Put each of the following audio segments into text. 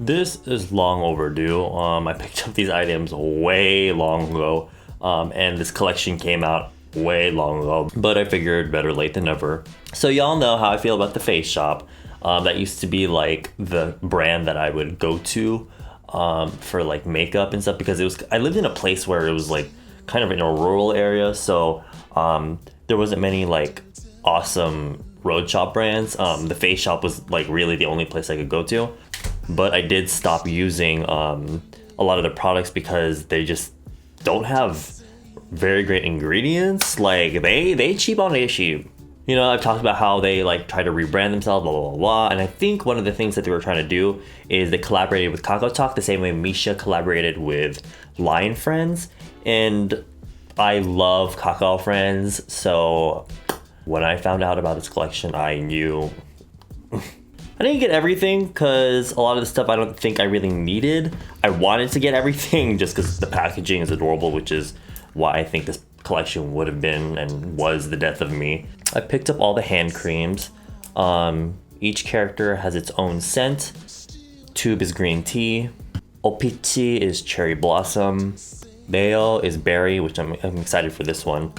This is long overdue. I picked up these items way long ago, and this collection came out way long ago, but I figured better late than never. So y'all know how I feel about the Face Shop. That used to be like the brand that I would go to for like makeup and stuff, because I lived in a place where it was like kind of in a rural area, so there wasn't many like awesome road shop brands. The Face Shop was like really the only place I could go to, but I did stop using a lot of the products because they just don't have very great ingredients. Like they cheap on the issue. You know, I've talked about how they like try to rebrand themselves, blah, blah, blah, blah. And I think one of the things that they were trying to do is they collaborated with Kakao Talk the same way Misha collaborated with Lion Friends. And I love Kakao Friends. So when I found out about this collection, I knew I didn't get everything because a lot of the stuff I don't think I really needed. I wanted to get everything just because the packaging is adorable, which is why I think this collection would have been and was the death of me. I picked up all the hand creams. Each character has its own scent. Tube is green tea. Opichi is cherry blossom. Mayo is berry, which I'm excited for this one.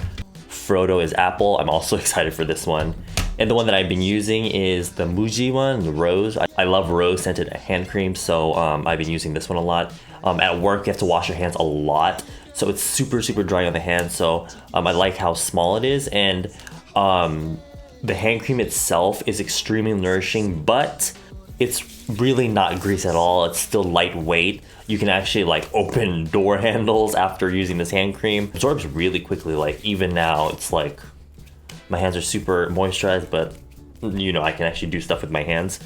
Frodo is apple. I'm also excited for this one. And the one that I've been using is the Muji one, the rose. I love rose scented hand cream, so I've been using this one a lot. At work, you have to wash your hands a lot, so it's super, super dry on the hands. So I like how small it is, and the hand cream itself is extremely nourishing, but it's really not grease at all. It's still lightweight. You can actually like open door handles after using this hand cream. It absorbs really quickly. Like even now, it's like my hands are super moisturized, but you know, I can actually do stuff with my hands.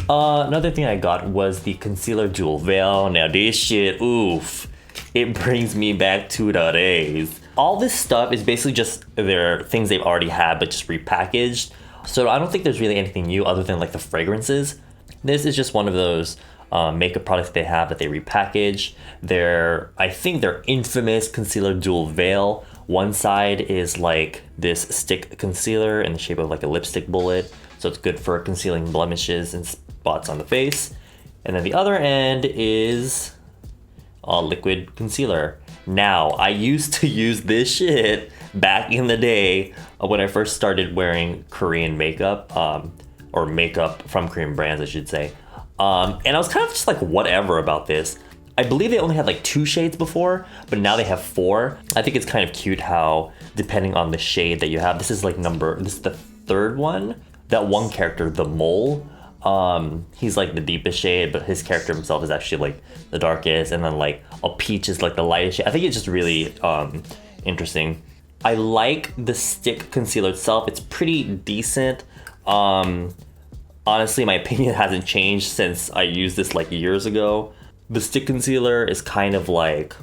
Another thing I got was the concealer dual veil. Now this shit, oof, it brings me back to the days. All this stuff is basically just their things they've already had, but just repackaged. So I don't think there's really anything new other than like the fragrances. This is just one of those makeup products they have that they repackage. I think their infamous concealer dual veil. One side is like this stick concealer in the shape of like a lipstick bullet. So it's good for concealing blemishes and spots on the face. And then the other end is a liquid concealer. Now, I used to use this shit back in the day when I first started wearing Korean makeup, or makeup from Korean brands, I should say. And I was kind of just like whatever about this. I believe they only had like 2 shades before, but now they have 4. I think it's kind of cute how, depending on the shade that you have, this is the 3rd one. That one character, the mole, he's like the deepest shade, but his character himself is actually like the darkest, and then like a peach is like the lightest shade. I think it's just really interesting. I like the stick concealer itself. It's pretty decent. Honestly, my opinion hasn't changed since I used this like years ago. The stick concealer is kind of like,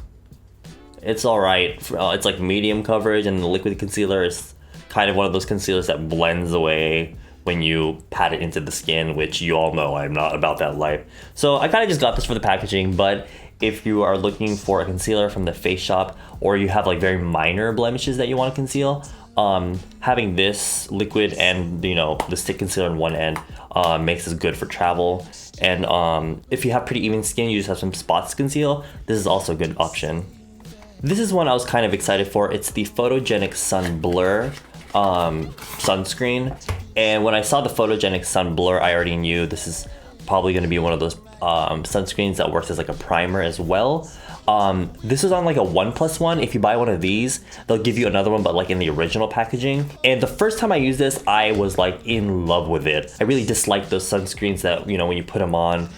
it's all right. It's like medium coverage, and the liquid concealer is kind of one of those concealers that blends away when you pat it into the skin, which you all know I'm not about that life. So I kind of just got this for the packaging, but if you are looking for a concealer from the Face Shop, or you have like very minor blemishes that you want to conceal, having this liquid and the stick concealer in one end makes this good for travel. And if you have pretty even skin, you just have some spots to conceal, this is also a good option. This is one I was kind of excited for. It's the Photogenic Sun Blur sunscreen. And when I saw the Photogenic Sun Blur, I already knew this is probably going to be one of those sunscreens that works as like a primer as well. This is on like a 1+1. If you buy one of these, they'll give you another one, but like in the original packaging. And the first time I used this, I was like in love with it. I really dislike those sunscreens that, when you put them on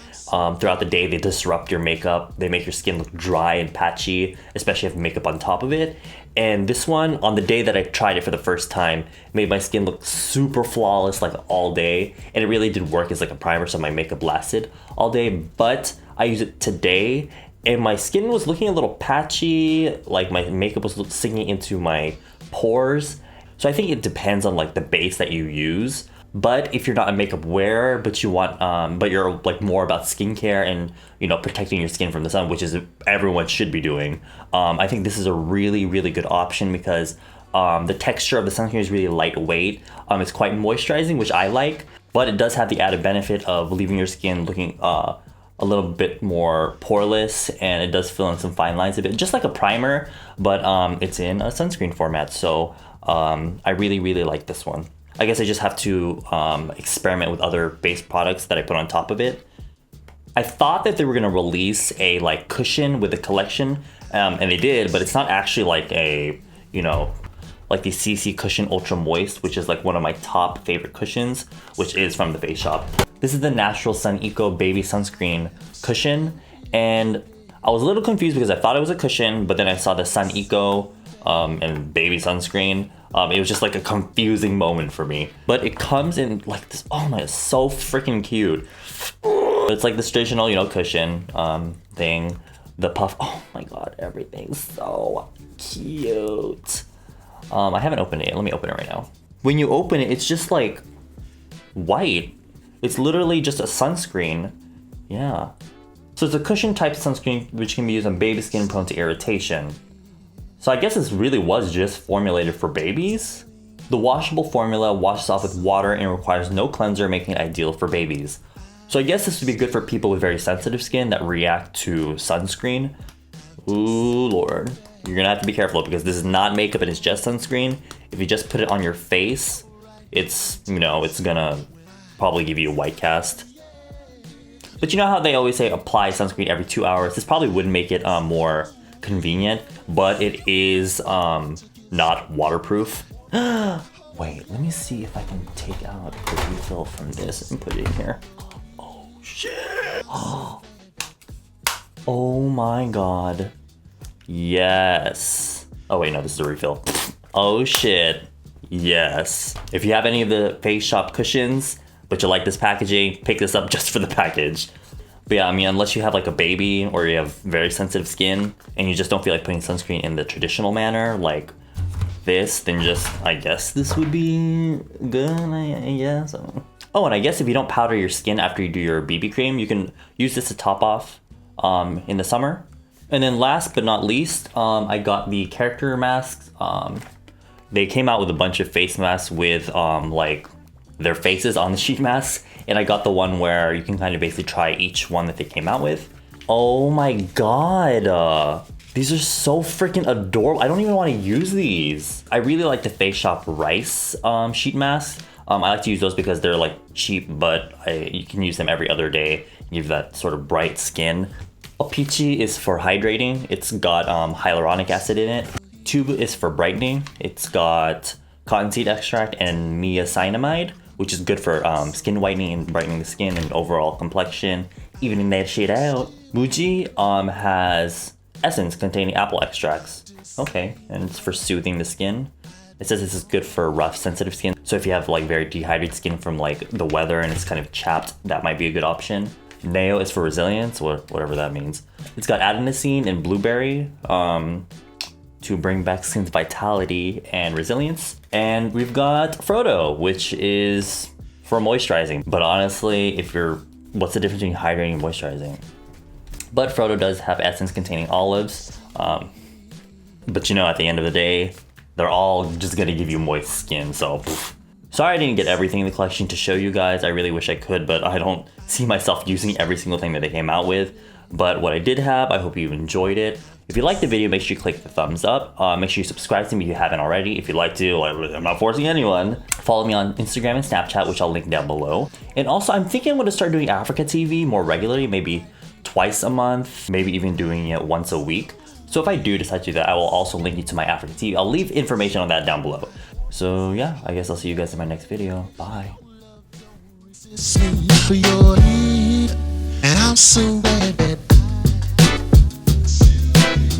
throughout the day, they disrupt your makeup. They make your skin look dry and patchy, especially if you have makeup on top of it. And this one, on the day that I tried it for the first time, made my skin look super flawless like all day. And it really did work as like a primer, so my makeup lasted all day. But I used it today, and my skin was looking a little patchy, like my makeup was sinking into my pores. So I think it depends on like the base that you use. But if you're not a makeup wearer, but you want, but you're like more about skincare and protecting your skin from the sun, which is everyone should be doing, I think this is a really, really good option because the texture of the sunscreen is really lightweight. It's quite moisturizing, which I like, but it does have the added benefit of leaving your skin looking a little bit more poreless, and it does fill in some fine lines a bit, just like a primer, but it's in a sunscreen format. So I really, really like this one. I guess I just have to experiment with other base products that I put on top of it. I thought that they were gonna release a like cushion with the collection, and they did, but it's not actually like a, you know, like the CC Cushion Ultra Moist, which is like one of my top favorite cushions, which is from the Face Shop. This is the Natural Sun Eco Baby Sunscreen Cushion, and I was a little confused because I thought it was a cushion, but then I saw the Sun Eco and Baby Sunscreen. It was just like a confusing moment for me. But it comes in like this, oh my, it's so freaking cute. It's like this traditional, you know, cushion thing. The puff, oh my god, everything's so cute. I haven't opened it yet. Let me open it right now. When you open it, it's just like white. It's literally just a sunscreen. Yeah. So it's a cushion type sunscreen which can be used on baby skin prone to irritation. So I guess this really was just formulated for babies. The washable formula washes off with water and requires no cleanser, making it ideal for babies. So I guess this would be good for people with very sensitive skin that react to sunscreen. Ooh, Lord. You're gonna have to be careful because this is not makeup and it's just sunscreen. If you just put it on your face, it's, you know, it's gonna probably give you a white cast. But you know how they always say apply sunscreen every 2 hours? This probably would make it more convenient, but it is not waterproof. Wait, let me see if I can take out the refill from this and put it in here. Oh shit! Oh my god. Yes. Oh wait, no, this is a refill. Oh shit. Yes. If you have any of the Face Shop cushions, but you like this packaging, pick this up just for the package. But yeah, I mean, unless you have like a baby or you have very sensitive skin and you just don't feel like putting sunscreen in the traditional manner, like this, then just, I guess this would be good, I guess. Oh, and I guess if you don't powder your skin after you do your BB cream, you can use this to top off in the summer. And then last but not least, I got the character masks. They came out with a bunch of face masks with like their faces on the sheet masks, and I got the one where you can kind of basically try each one that they came out with. Oh my god, these are so freaking adorable. I don't even want to use these. I really like the Face Shop Rice sheet masks. I like to use those because they're like cheap, but you can use them every other day. Give that sort of bright skin. Peachy is for hydrating. It's got hyaluronic acid in it. Tube is for brightening. It's got cottonseed extract and niacinamide, which is good for skin whitening and brightening the skin and overall complexion, evening that shit out. Muji has essence containing apple extracts. Okay, and it's for soothing the skin. It says this is good for rough, sensitive skin. So if you have like very dehydrated skin from like the weather and it's kind of chapped, that might be a good option. Neo is for resilience, whatever that means. It's got adenosine and blueberry to bring back skin's vitality and resilience. And we've got Frodo, which is for moisturizing. But honestly, what's the difference between hydrating and moisturizing? But Frodo does have essence containing olives. But you know, at the end of the day, they're all just gonna give you moist skin, so pff. Sorry I didn't get everything in the collection to show you guys. I really wish I could, but I don't see myself using every single thing that they came out with. But what I did have, I hope you enjoyed it. If you liked the video, make sure you click the thumbs up. Make sure you subscribe to me if you haven't already. If you'd like to, I'm not forcing anyone. Follow me on Instagram and Snapchat, which I'll link down below. And also, I'm thinking I'm gonna start doing Africa TV more regularly, maybe twice a month, maybe even doing it once a week. So if I do decide to do that, I will also link you to my Africa TV. I'll leave information on that down below. So yeah, I guess I'll see you guys in my next video. Bye. For your need, and I'm so bad.